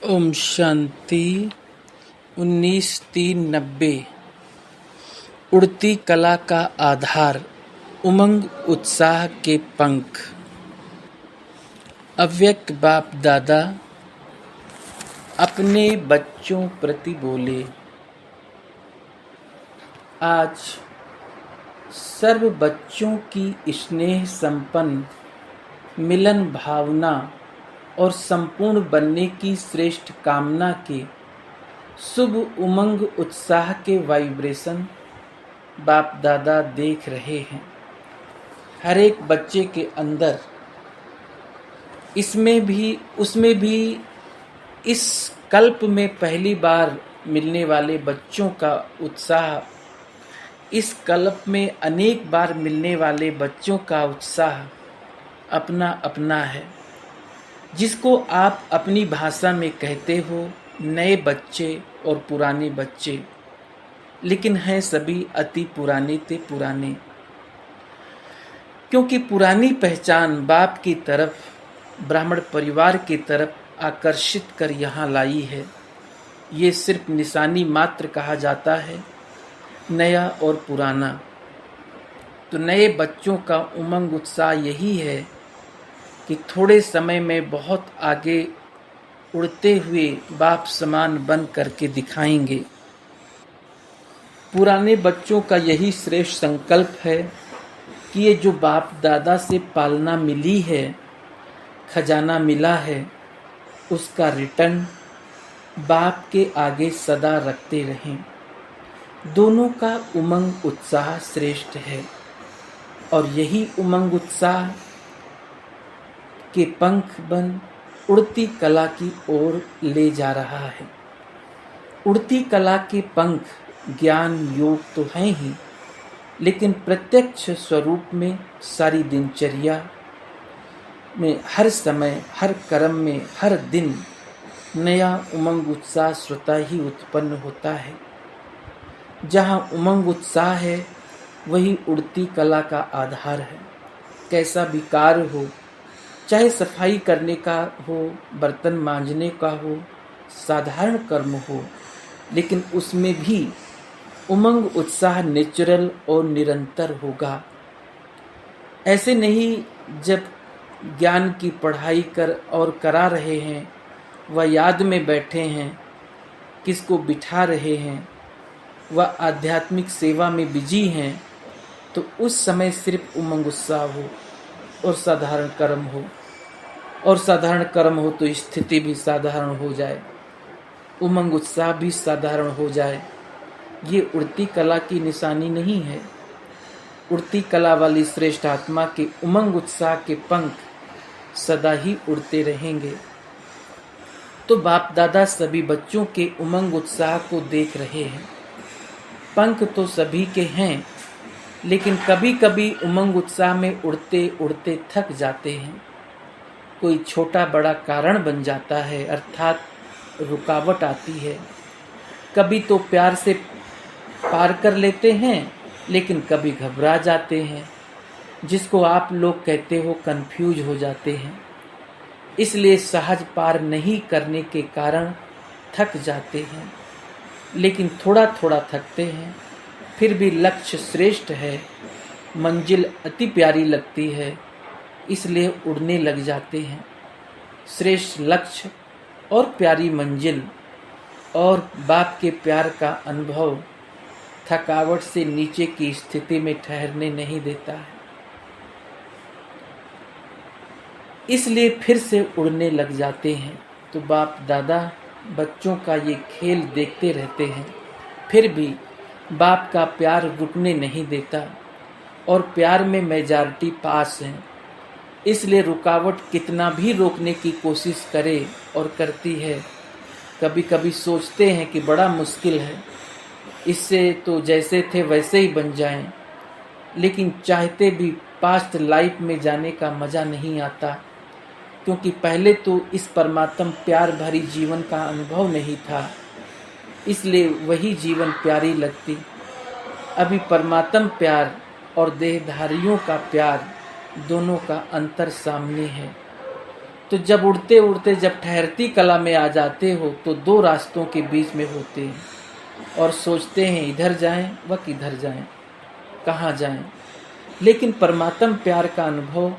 ओम शांति। 19/3/90। उड़ती कला का आधार, उमंग उत्साह के पंख। अव्यक्त बाप दादा अपने बच्चों प्रति बोले। आज सर्व बच्चों की स्नेह संपन्न मिलन भावना और संपूर्ण बनने की श्रेष्ठ कामना के शुभ उमंग उत्साह के वाइब्रेशन बाप दादा देख रहे हैं। हर एक बच्चे के अंदर, इसमें भी उसमें भी, इस कल्प में पहली बार मिलने वाले बच्चों का उत्साह, इस कल्प में अनेक बार मिलने वाले बच्चों का उत्साह अपना अपना है, जिसको आप अपनी भाषा में कहते हो नए बच्चे और पुराने बच्चे, लेकिन हैं सभी अति पुराने ते पुराने। क्योंकि पुरानी पहचान बाप की तरफ, ब्राह्मण परिवार की तरफ आकर्षित कर यहाँ लाई है। ये सिर्फ निशानी मात्र कहा जाता है, नया और पुराना। तो नए बच्चों का उमंग उत्साह यही है कि थोड़े समय में बहुत आगे उड़ते हुए बाप समान बन करके दिखाएंगे। पुराने बच्चों का यही श्रेष्ठ संकल्प है कि ये जो बाप दादा से पालना मिली है, खजाना मिला है, उसका रिटर्न बाप के आगे सदा रखते रहें। दोनों का उमंग उत्साह श्रेष्ठ है और यही उमंग उत्साह के पंख बन उड़ती कला की ओर ले जा रहा है। उड़ती कला के पंख ज्ञान योग तो हैं ही, लेकिन प्रत्यक्ष स्वरूप में सारी दिनचर्या में, हर समय, हर कर्म में, हर दिन नया उमंग उत्साह स्वतः ही उत्पन्न होता है। जहाँ उमंग उत्साह है, वही उड़ती कला का आधार है। कैसा भी कार्य हो, चाहे सफाई करने का हो, बर्तन मांजने का हो, साधारण कर्म हो, लेकिन उसमें भी उमंग उत्साह नेचुरल और निरंतर होगा। ऐसे नहीं जब ज्ञान की पढ़ाई कर और करा रहे हैं, वह याद में बैठे हैं, किसको बिठा रहे हैं, वह आध्यात्मिक सेवा में बिजी हैं, तो उस समय सिर्फ उमंग उत्साह हो और साधारण कर्म हो, और साधारण कर्म हो तो स्थिति भी साधारण हो जाए, उमंग उत्साह भी साधारण हो जाए। ये उड़ती कला की निशानी नहीं है। उड़ती कला वाली श्रेष्ठ आत्मा के उमंग उत्साह के पंख सदा ही उड़ते रहेंगे। तो बाप दादा सभी बच्चों के उमंग उत्साह को देख रहे हैं। पंख तो सभी के हैं, लेकिन कभी कभी उमंग उत्साह में उड़ते उड़ते थक जाते हैं। कोई छोटा बड़ा कारण बन जाता है, अर्थात रुकावट आती है। कभी तो प्यार से पार कर लेते हैं, लेकिन कभी घबरा जाते हैं, जिसको आप लोग कहते हो कंफ्यूज हो जाते हैं। इसलिए सहज पार नहीं करने के कारण थक जाते हैं, लेकिन थोड़ा थोड़ा थकते हैं, फिर भी लक्ष्य श्रेष्ठ है, मंजिल अति प्यारी लगती है, इसलिए उड़ने लग जाते हैं। श्रेष्ठ लक्ष्य और प्यारी मंजिल और बाप के प्यार का अनुभव थकावट से नीचे की स्थिति में ठहरने नहीं देता है। इसलिए फिर से उड़ने लग जाते हैं। तो बाप दादा बच्चों का ये खेल देखते रहते हैं, फिर भी बाप का प्यार रुकने नहीं देता और प्यार में मेजॉरिटी पास है। इसलिए रुकावट कितना भी रोकने की कोशिश करे और करती है। कभी कभी सोचते हैं कि बड़ा मुश्किल है, इससे तो जैसे थे वैसे ही बन जाएं, लेकिन चाहते भी पास्ट लाइफ में जाने का मज़ा नहीं आता, क्योंकि पहले तो इस परमात्म प्यार भरी जीवन का अनुभव नहीं था, इसलिए वही जीवन प्यारी लगती। अभी परमात्म प्यार और देहधारियों का प्यार, दोनों का अंतर सामने है। तो जब उड़ते उड़ते जब ठहरती कला में आ जाते हो तो दो रास्तों के बीच में होते हैं और सोचते हैं इधर जाएं व किधर जाएं, कहाँ जाएं। लेकिन परमात्म प्यार का अनुभव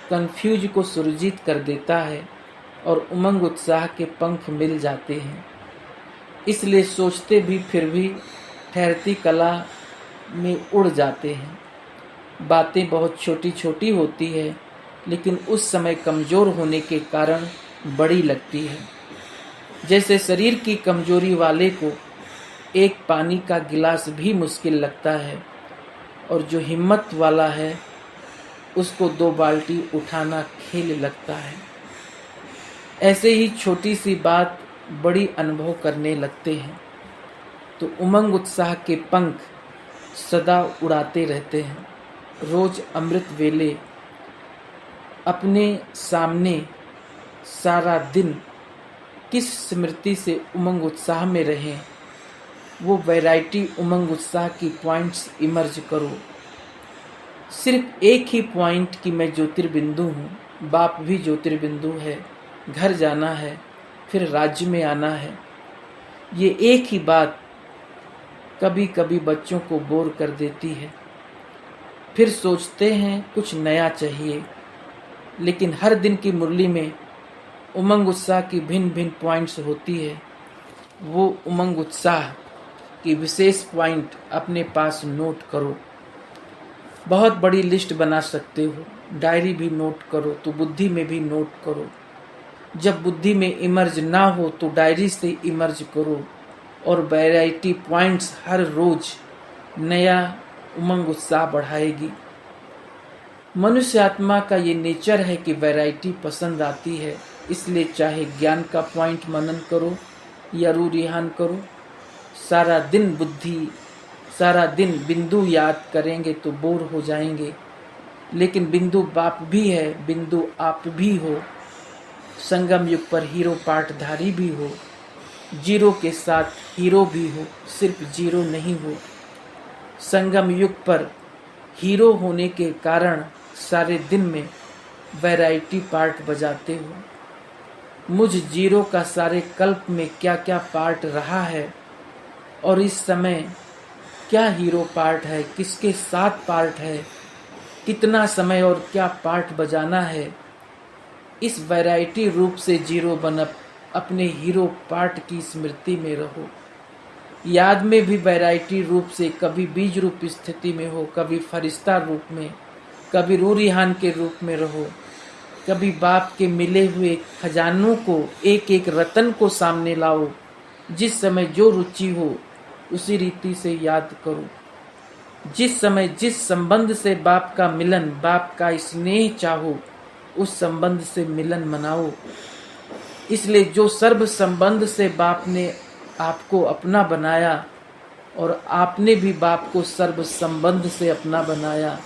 कंफ्यूज को सुरजीत कर देता है और उमंग उत्साह के पंख मिल जाते हैं। इसलिए सोचते भी फिर भी ठहरती कला में उड़ जाते हैं। बातें बहुत छोटी छोटी होती है लेकिन उस समय कमज़ोर होने के कारण बड़ी लगती है। जैसे शरीर की कमजोरी वाले को एक पानी का गिलास भी मुश्किल लगता है और जो हिम्मत वाला है उसको 2 बाल्टी उठाना खेल लगता है। ऐसे ही छोटी सी बात बड़ी अनुभव करने लगते हैं। तो उमंग उत्साह के पंख सदा उड़ाते रहते हैं। रोज अमृत वेले अपने सामने सारा दिन किस स्मृति से उमंग उत्साह में रहें, वो वैरायटी उमंग उत्साह की पॉइंट्स इमर्ज करो। सिर्फ एक ही पॉइंट कि मैं ज्योतिर्बिंदु हूँ, बाप भी ज्योतिर्बिंदु है, घर जाना है, फिर राज्य में आना है। ये एक ही बात कभी कभी बच्चों को बोर कर देती है। फिर सोचते हैं कुछ नया चाहिए, लेकिन हर दिन की मुरली में उमंग उत्साह की भिन्न भिन्न पॉइंट्स होती है। वो उमंग उत्साह की विशेष पॉइंट अपने पास नोट करो। बहुत बड़ी लिस्ट बना सकते हो, डायरी भी नोट करो तो बुद्धि में भी नोट करो। जब बुद्धि में इमर्ज ना हो तो डायरी से इमर्ज करो और वैरायटी पॉइंट्स हर रोज नया उमंग उत्साह बढ़ाएगी। मनुष्य आत्मा का ये नेचर है कि वैरायटी पसंद आती है, इसलिए चाहे ज्ञान का पॉइंट मनन करो या रूरिहान करो, सारा दिन बिंदु याद करेंगे तो बोर हो जाएंगे। लेकिन बिंदु बाप भी है, बिंदु आप भी हो, संगम युग पर हीरो पाठधारी भी हो, जीरो के साथ हीरो भी हो, सिर्फ जीरो नहीं हो। संगम युग पर हीरो होने के कारण सारे दिन में वैरायटी पार्ट बजाते हो। मुझ जीरो का सारे कल्प में क्या क्या पार्ट रहा है और इस समय क्या हीरो पार्ट है, किसके साथ पार्ट है, कितना समय और क्या पार्ट बजाना है। इस वैरायटी रूप से जीरो बन अपने हीरो पार्ट की स्मृति में रहो। याद में भी वैरायटी रूप से कभी बीज रूप स्थिति में हो, कभी फरिश्ता रूप में, कभी रूरिहान के रूप में रहो। कभी बाप के मिले हुए खजानों को, एक एक रतन को सामने लाओ। जिस समय जो रुचि हो उसी रीति से याद करो। जिस समय जिस संबंध से बाप का मिलन, बाप का स्नेह चाहो, उस संबंध से मिलन मनाओ। इसलिए जो सर्व संबंध से बाप ने आपको अपना बनाया और आपने भी बाप को सर्व संबंध से अपना बनाया।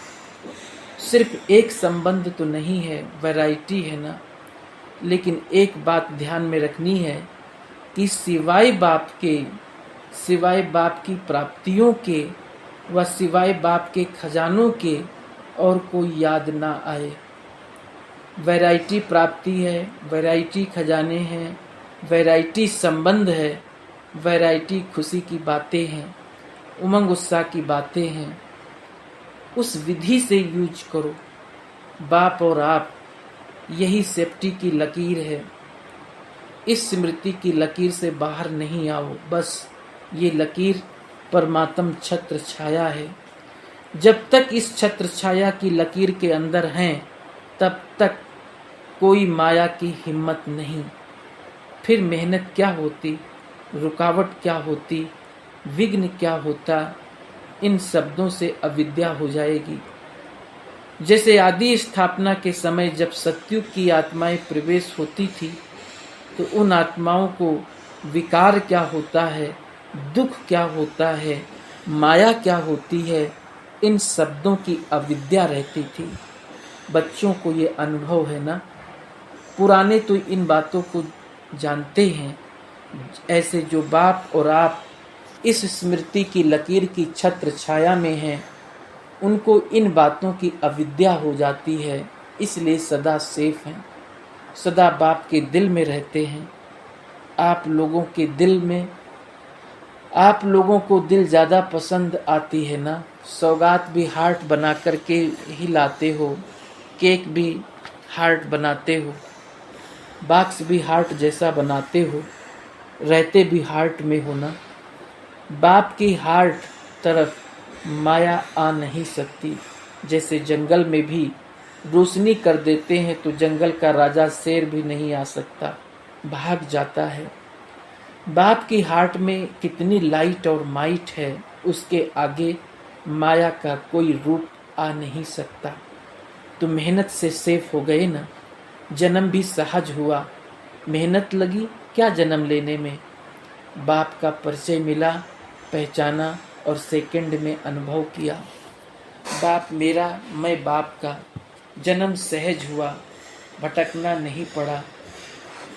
सिर्फ एक संबंध तो नहीं है, वैरायटी है ना। लेकिन एक बात ध्यान में रखनी है कि सिवाय बाप की प्राप्तियों के व सिवाय बाप के खजानों के और कोई याद ना आए। वैरायटी प्राप्ति है, वैरायटी खजाने हैं, वैरायटी संबंध है, वैरायटी खुशी की बातें हैं, उमंग उत्साह की बातें हैं। उस विधि से यूज करो। बाप और आप, यही सेफ्टी की लकीर है। इस स्मृति की लकीर से बाहर नहीं आओ। बस ये लकीर परमात्म छत्र छाया है। जब तक इस छत्र छाया की लकीर के अंदर हैं, तब तक कोई माया की हिम्मत नहीं। फिर मेहनत क्या होती, रुकावट क्या होती, विघ्न क्या होता, इन शब्दों से अविद्या हो जाएगी। जैसे आदि स्थापना के समय जब सत्युग की आत्माएं प्रवेश होती थी तो उन आत्माओं को विकार क्या होता है, दुख क्या होता है, माया क्या होती है, इन शब्दों की अविद्या रहती थी। बच्चों को ये अनुभव है ना। पुराने तो इन बातों को जानते हैं। ऐसे जो बाप और आप इस स्मृति की लकीर की छत्र छाया में हैं, उनको इन बातों की अविद्या हो जाती है, इसलिए सदा सेफ हैं। सदा बाप के दिल में रहते हैं। आप लोगों के दिल में, आप लोगों को दिल ज़्यादा पसंद आती है ना। सौगात भी हार्ट बना करके ही लाते हो, केक भी हार्ट बनाते हो, बॉक्स भी हार्ट जैसा बनाते हो, रहते भी हार्ट में हो ना। बाप की हार्ट तरफ माया आ नहीं सकती। जैसे जंगल में भी रोशनी कर देते हैं तो जंगल का राजा शेर भी नहीं आ सकता, भाग जाता है। बाप की हार्ट में कितनी लाइट और माइट है, उसके आगे माया का कोई रूप आ नहीं सकता। तो मेहनत से सेफ हो गए ना, जन्म भी सहज हुआ। मेहनत लगी क्या जन्म लेने में, बाप का परिचय मिला, पहचाना और सेकंड में अनुभव किया। बाप मेरा, मैं बाप का, जन्म सहज हुआ, भटकना नहीं पड़ा।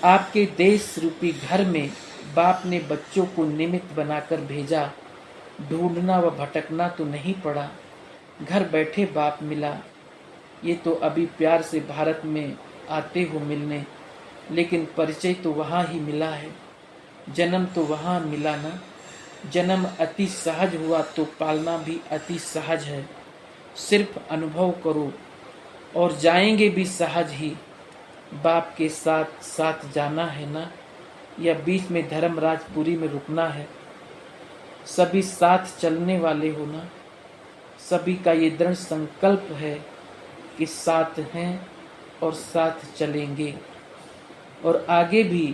आपके देश रूपी घर में बाप ने बच्चों को निमित्त बनाकर भेजा, ढूंढना व भटकना तो नहीं पड़ा। घर बैठे बाप मिला। ये तो अभी प्यार से भारत में आते हो मिलने, लेकिन परिचय तो वहाँ ही मिला है, जन्म तो वहाँ मिला ना। जन्म अति सहज हुआ तो पालना भी अति सहज है। सिर्फ अनुभव करो और जाएंगे भी सहज ही। बाप के साथ साथ जाना है ना, या बीच में धर्मराजपुरी में रुकना है। सभी साथ चलने वाले हो ना। सभी का ये दृढ़ संकल्प है कि साथ हैं और साथ चलेंगे, और आगे भी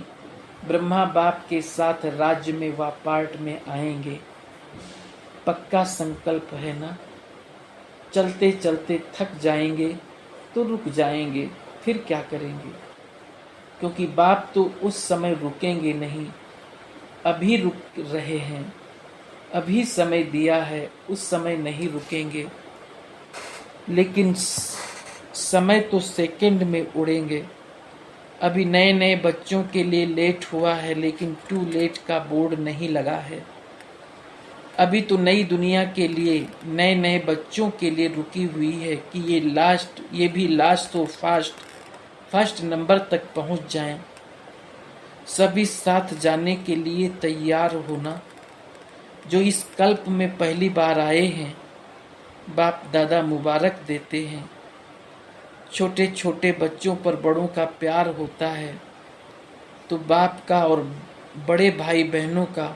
ब्रह्मा बाप के साथ राज्य में व पार्ट में आएंगे। पक्का संकल्प है ना। चलते चलते थक जाएंगे तो रुक जाएंगे, फिर क्या करेंगे, क्योंकि बाप तो उस समय रुकेंगे नहीं, अभी रुक रहे हैं, अभी समय दिया है, उस समय नहीं रुकेंगे। लेकिन समय तो सेकंड में उड़ेंगे। अभी नए नए बच्चों के लिए लेट हुआ है, लेकिन टू लेट का बोर्ड नहीं लगा है। अभी तो नई दुनिया के लिए, नए नए बच्चों के लिए रुकी हुई है कि ये भी लास्ट तो फर्स्ट नंबर तक पहुंच जाएं। सभी साथ जाने के लिए तैयार होना। जो इस कल्प में पहली बार आए हैं, बाप दादा मुबारक देते हैं। छोटे छोटे बच्चों पर बड़ों का प्यार होता है, तो बाप का और बड़े भाई बहनों का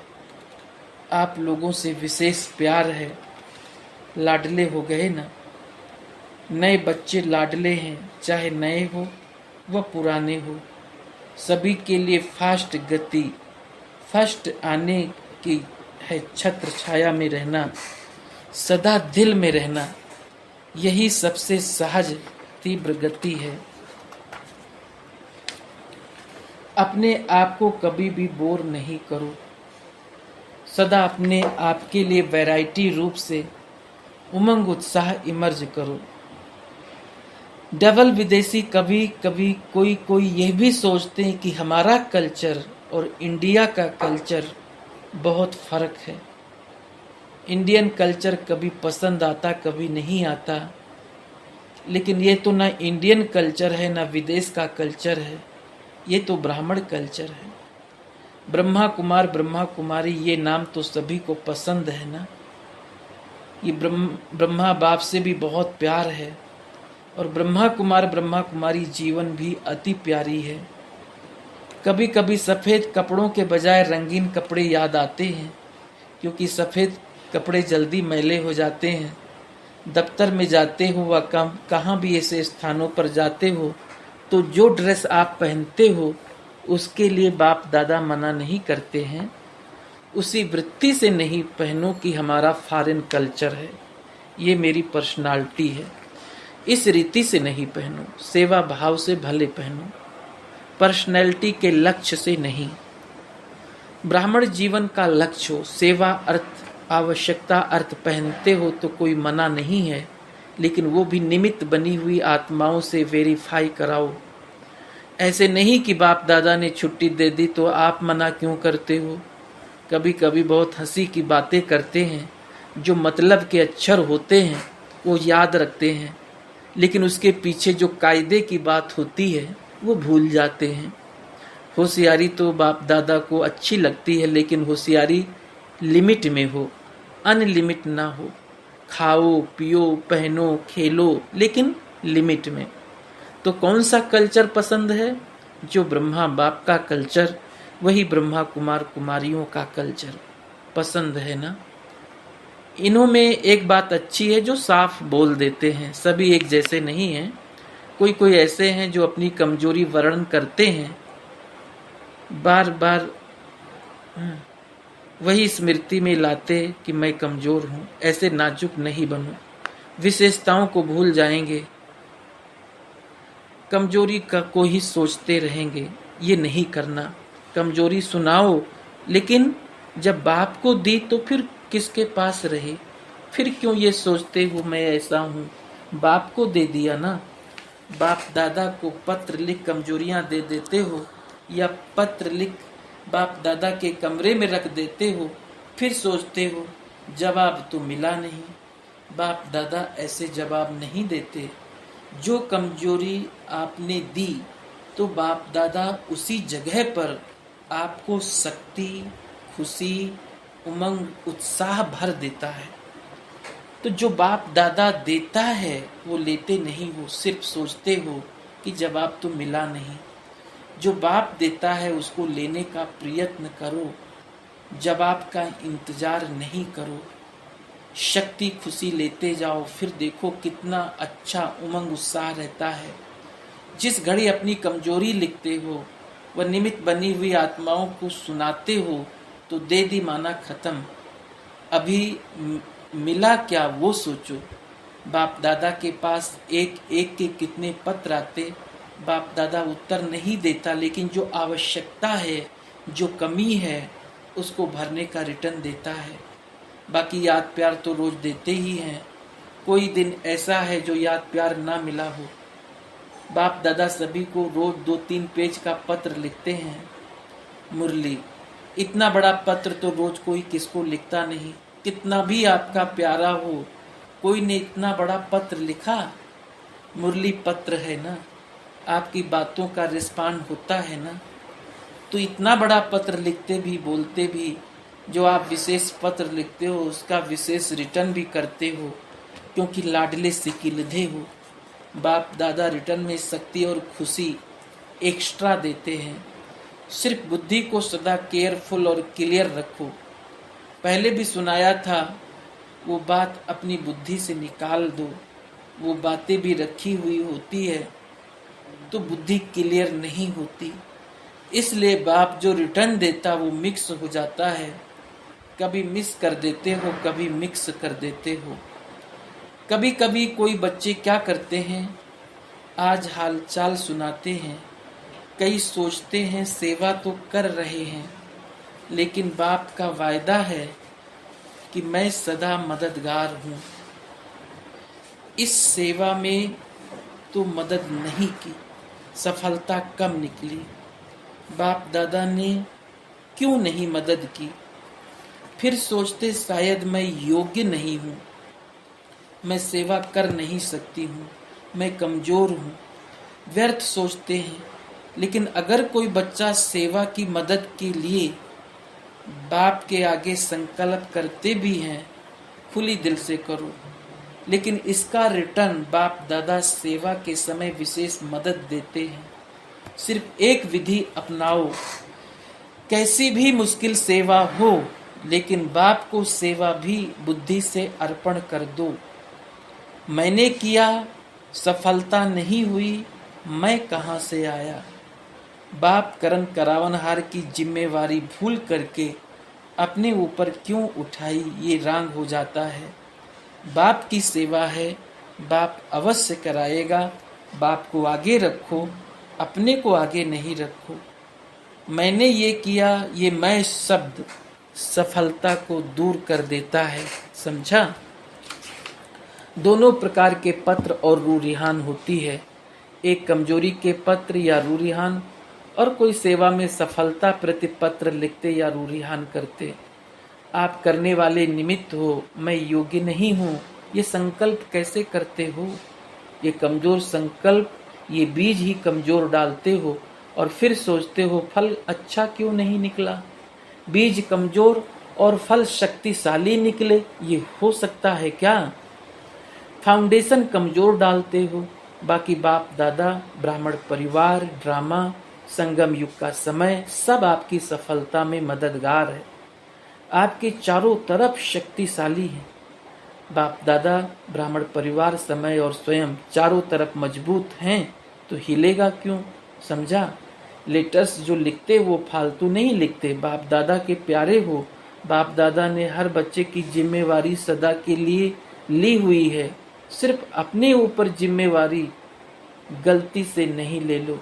आप लोगों से विशेष प्यार है। लाडले हो गए ना। नए बच्चे लाडले हैं, चाहे नए हो व पुराने हो। सभी के लिए फास्ट गति, फर्स्ट आने की है। छत्र छाया में रहना, सदा दिल में रहना, यही सबसे सहज तीव्र गति है। अपने आप को कभी भी बोर नहीं करो। सदा अपने आप के लिए वैरायटी रूप से उमंग उत्साह इमर्ज करो। डबल विदेशी कभी कभी कोई ये भी सोचते हैं कि हमारा कल्चर और इंडिया का कल्चर बहुत फर्क है। इंडियन कल्चर कभी पसंद आता, कभी नहीं आता। लेकिन ये तो ना इंडियन कल्चर है, ना विदेश का कल्चर है, ये तो ब्राह्मण कल्चर है। ब्रह्मा कुमार ब्रह्मा कुमारी ये नाम तो सभी को पसंद है ना। ये ब्रह्मा बाप से भी बहुत प्यार है, और ब्रह्मा कुमारी जीवन भी अति प्यारी है। कभी कभी सफ़ेद कपड़ों के बजाय रंगीन कपड़े याद आते हैं, क्योंकि सफ़ेद कपड़े जल्दी मैले हो जाते हैं। दफ्तर में जाते हो व कहाँ भी ऐसे स्थानों पर जाते हो, तो जो ड्रेस आप पहनते हो उसके लिए बाप दादा मना नहीं करते हैं। उसी वृत्ति से नहीं पहनो कि हमारा फॉरेन कल्चर है, ये मेरी पर्सनालिटी है, इस रीति से नहीं पहनो। सेवा भाव से भले पहनो, पर्सनैलिटी के लक्ष्य से नहीं। ब्राह्मण जीवन का लक्ष्य हो, सेवा अर्थ आवश्यकता अर्थ पहनते हो तो कोई मना नहीं है, लेकिन वो भी निमित्त बनी हुई आत्माओं से वेरीफाई कराओ। ऐसे नहीं कि बाप दादा ने छुट्टी दे दी तो आप मना क्यों करते हो। कभी कभी बहुत हंसी की बातें करते हैं, जो मतलब के अक्षर होते हैं वो याद रखते हैं, लेकिन उसके पीछे जो कायदे की बात होती है वो भूल जाते हैं। होशियारी तो बाप दादा को अच्छी लगती है, लेकिन होशियारी लिमिट में हो, अनलिमिट ना हो। खाओ पियो पहनो खेलो, लेकिन लिमिट में। तो कौन सा कल्चर पसंद है? जो ब्रह्मा बाप का कल्चर, वही ब्रह्मा कुमार कुमारियों का कल्चर पसंद है ना। इन्हों में एक बात अच्छी है जो साफ बोल देते हैं, सभी एक जैसे नहीं हैं। कोई कोई ऐसे हैं जो अपनी कमजोरी वर्णन करते हैं, बार बार वही स्मृति में लाते कि मैं कमजोर हूं। ऐसे नाजुक नहीं बनो, विशेषताओं को भूल जाएंगे, कमजोरी का को ही सोचते रहेंगे। ये नहीं करना। कमजोरी सुनाओ, लेकिन जब बाप को दी तो फिर किसके पास रहे? फिर क्यों ये सोचते हो मैं ऐसा हूँ? बाप को दे दिया ना। बाप दादा को पत्र लिख कमजोरियां दे देते हो, या पत्र लिख बाप दादा के कमरे में रख देते हो, फिर सोचते हो जवाब तो मिला नहीं। बाप दादा ऐसे जवाब नहीं देते। जो कमजोरी आपने दी तो बाप दादा उसी जगह पर आपको शक्ति, खुशी, उमंग, उत्साह भर देता है। तो जो बाप दादा देता है वो लेते नहीं हो, सिर्फ सोचते हो कि जवाब तो मिला नहीं। जो बाप देता है उसको लेने का प्रयत्न करो, जवाब का इंतजार नहीं करो। शक्ति खुशी लेते जाओ, फिर देखो कितना अच्छा उमंग उत्साह रहता है। जिस घड़ी अपनी कमजोरी लिखते हो, वह निमित्त बनी हुई आत्माओं को सुनाते हो, तो दे दी माना खत्म। अभी मिला क्या वो सोचो। बाप दादा के पास एक एक के कितने पत्र आते, बाप दादा उत्तर नहीं देता, लेकिन जो आवश्यकता है, जो कमी है, उसको भरने का रिटर्न देता है। बाकी याद प्यार तो रोज देते ही हैं। कोई दिन ऐसा है जो याद प्यार ना मिला हो। बाप दादा सभी को रोज 2-3 पेज का पत्र लिखते हैं। मुरली, इतना बड़ा पत्र तो रोज कोई किसको लिखता नहीं। कितना भी आपका प्यारा हो, कोई ने इतना बड़ा पत्र लिखा? मुरली पत्र है ना, आपकी बातों का रिस्पॉन्ड होता है ना। तो इतना बड़ा पत्र लिखते भी, बोलते भी, जो आप विशेष पत्र लिखते हो उसका विशेष रिटर्न भी करते हो, क्योंकि लाडले सिकिलधे हो। बाप दादा रिटर्न में शक्ति और खुशी एक्स्ट्रा देते हैं। सिर्फ बुद्धि को सदा केयरफुल और क्लियर रखो। पहले भी सुनाया था, वो बात अपनी बुद्धि से निकाल दो। वो बातें भी रखी हुई होती है तो बुद्धि क्लियर नहीं होती। इसलिए बाप जो रिटर्न देता वो मिक्स हो जाता है। कभी मिस कर देते हो, कभी मिक्स कर देते हो। कभी कभी कोई बच्चे क्या करते हैं, आज हालचाल सुनाते हैं, कई सोचते हैं सेवा तो कर रहे हैं, लेकिन बाप का वायदा है कि मैं सदा मददगार हूँ। इस सेवा में तो मदद नहीं की, सफलता कम निकली। बाप दादा ने क्यों नहीं मदद की? फिर सोचते शायद मैं योग्य नहीं हूँ, मैं सेवा कर नहीं सकती हूँ, मैं कमजोर हूँ। व्यर्थ सोचते हैं। लेकिन अगर कोई बच्चा सेवा की मदद के लिए बाप के आगे संकल्प करते भी हैं, खुली दिल से करो, लेकिन इसका रिटर्न बाप दादा सेवा के समय विशेष मदद देते हैं। सिर्फ एक विधि अपनाओ, कैसी भी मुश्किल सेवा हो, लेकिन बाप को सेवा भी बुद्धि से अर्पण कर दो। मैंने किया, सफलता नहीं हुई, मैं कहाँ से आया? बाप करण करावनहार की जिम्मेवारी भूल करके अपने ऊपर क्यों उठाई, ये रांग हो जाता है। बाप की सेवा है, बाप अवश्य कराएगा। बाप को आगे रखो, अपने को आगे नहीं रखो। मैंने ये किया, ये मैं शब्द सफलता को दूर कर देता है, समझा? दोनों प्रकार के पत्र और रूरिहान होती है। एक कमजोरी के पत्र या रूरिहान, और कोई सेवा में सफलता प्रति पत्र लिखते या रूरिहान करते। आप करने वाले निमित्त हो, मैं योग्य नहीं हूँ, ये संकल्प कैसे करते हो? ये कमजोर संकल्प ये बीज ही कमजोर डालते हो और फिर सोचते हो फल अच्छा क्यों नहीं निकला। बीज कमजोर और फल शक्तिशाली निकले, ये हो सकता है क्या? फाउंडेशन कमजोर डालते हो। बाकी बाप दादा, ब्राह्मण परिवार, ड्रामा, संगम युग का समय सब आपकी सफलता में मददगार है। आपके चारों तरफ शक्तिशाली है। बाप दादा, ब्राह्मण परिवार, समय और स्वयं चारों तरफ मजबूत हैं तो हिलेगा क्यों? समझा? लेटर्स जो लिखते वो फालतू नहीं लिखते, बाप दादा के प्यारे हो। बाप दादा ने हर बच्चे की जिम्मेवारी सदा के लिए ली हुई है। सिर्फ अपने ऊपर जिम्मेवारी गलती से नहीं ले लो,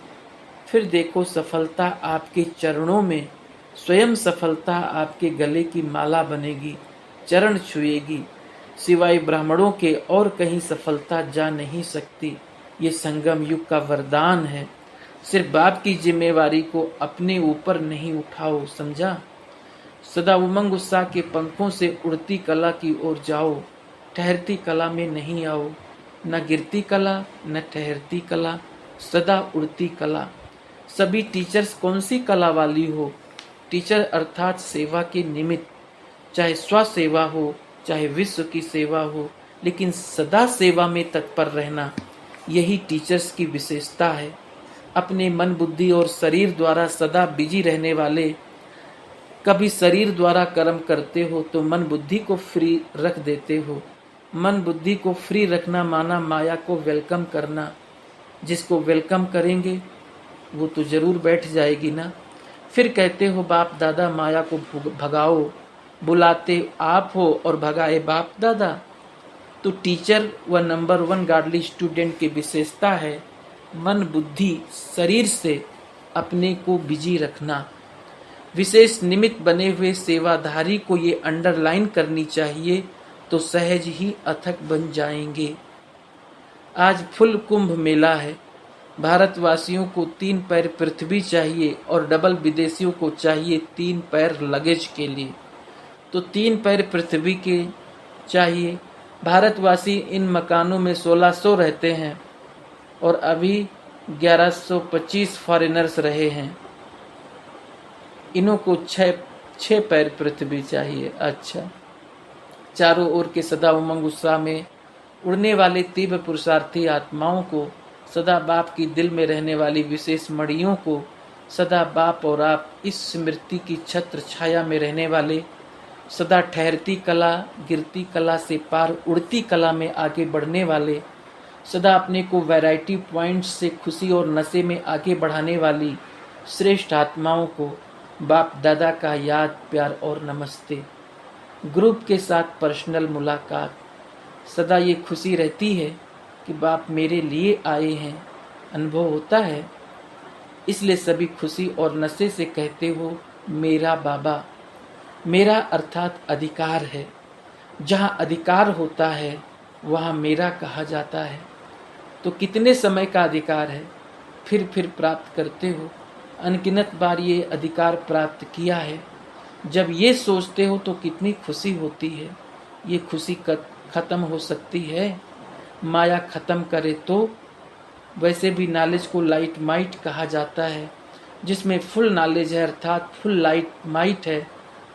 फिर देखो सफलता आपके चरणों में। स्वयं सफलता आपके गले की माला बनेगी, चरण छुएगी। सिवाय ब्राह्मणों के और कहीं सफलता जा नहीं सकती। ये संगम युग का वरदान है। सिर्फ बाप की जिम्मेवारी को अपने ऊपर नहीं उठाओ, समझा? सदा उमंग उत्साह के पंखों से उड़ती कला की ओर जाओ, ठहरती कला में नहीं आओ। न गिरती कला न ठहरती कला, सदा उड़ती कला। सभी टीचर्स कौन सी कला वाली हो? टीचर अर्थात सेवा के निमित्त, चाहे स्व सेवा हो चाहे विश्व की सेवा हो, लेकिन सदा सेवा में तत्पर रहना, यही टीचर्स की विशेषता है। अपने मन, बुद्धि और शरीर द्वारा सदा बिजी रहने वाले, कभी शरीर द्वारा कर्म करते हो तो मन बुद्धि को फ्री रख देते हो। मन बुद्धि को फ्री रखना माना माया को वेलकम करना। जिसको वेलकम करेंगे वो तो जरूर बैठ जाएगी ना। फिर कहते हो बाप दादा माया को भगाओ, बुलाते आप हो और भगाए बाप दादा। तो टीचर व नंबर 1 गार्डली स्टूडेंट की विशेषता है मन, बुद्धि, शरीर से अपने को बिजी रखना। विशेष निमित्त बने हुए सेवाधारी को ये अंडरलाइन करनी चाहिए, तो सहज ही अथक बन जाएंगे। आज फुल कुंभ मेला है। भारतवासियों को 3 पैर पृथ्वी चाहिए और डबल विदेशियों को चाहिए 3 पैर लगेज के लिए। तो 3 पैर पृथ्वी के चाहिए। भारतवासी इन मकानों में 1600 रहते हैं और अभी 1125 फॉरेनर्स रहे हैं। इन्हों को 6 पैर पृथ्वी चाहिए। अच्छा, चारों ओर के सदा उमंग उत्साह में उड़ने वाले तीव्र पुरुषार्थी आत्माओं को, सदा बाप की दिल में रहने वाली विशेष मड़ियों को, सदा बाप और आप इस स्मृति की छत्र छाया में रहने वाले, सदा ठहरती कला, गिरती कला से पार उड़ती कला में आगे बढ़ने वाले, सदा अपने को वैरायटी पॉइंट्स से खुशी और नशे में आगे बढ़ाने वाली श्रेष्ठ आत्माओं को बाप दादा का याद, प्यार और नमस्ते। ग्रुप के साथ पर्सनल मुलाकात, सदा ये खुशी रहती है कि बाप मेरे लिए आए हैं, अनुभव होता है। इसलिए सभी खुशी और नशे से कहते हो मेरा बाबा। मेरा अर्थात अधिकार है। जहाँ अधिकार होता है वहाँ मेरा कहा जाता है। तो कितने समय का अधिकार है, फिर प्राप्त करते हो। अनगिनत बार ये अधिकार प्राप्त किया है। जब ये सोचते हो तो कितनी खुशी होती है। ये खुशी खत्म हो सकती है, माया खत्म करे तो। वैसे भी नॉलेज को लाइट माइट कहा जाता है। जिसमें फुल नॉलेज है अर्थात फुल लाइट माइट है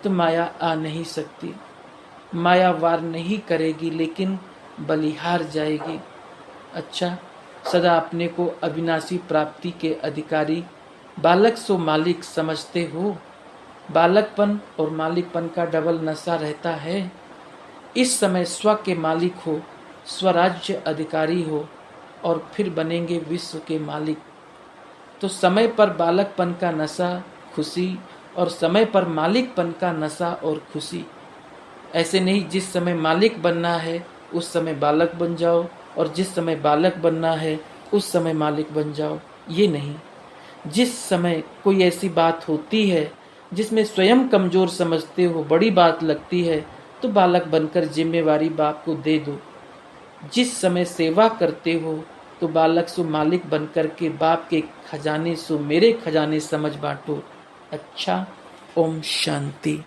तो माया आ नहीं सकती। माया वार नहीं करेगी लेकिन बलिहार जाएगी। अच्छा, सदा अपने को अविनाशी प्राप्ति के अधिकारी, बालक सो मालिक समझते हो। बालकपन और मालिकपन का डबल नशा रहता है। इस समय स्व के मालिक हो, स्वराज्य अधिकारी हो और फिर बनेंगे विश्व के मालिक। तो समय पर बालकपन का नशा खुशी और समय पर मालिकपन का नशा और खुशी। ऐसे नहीं जिस समय मालिक बनना है उस समय बालक बन जाओ और जिस समय बालक बनना है उस समय मालिक बन जाओ। ये नहीं, जिस समय कोई ऐसी बात होती है जिसमें स्वयं कमजोर समझते हो, बड़ी बात लगती है, तो बालक बनकर जिम्मेवारी बाप को दे दो। जिस समय सेवा करते हो तो बालक सो मालिक बनकर के बाप के खजाने सो मेरे खजाने समझ बांटो। अच्छा, ओम शांति।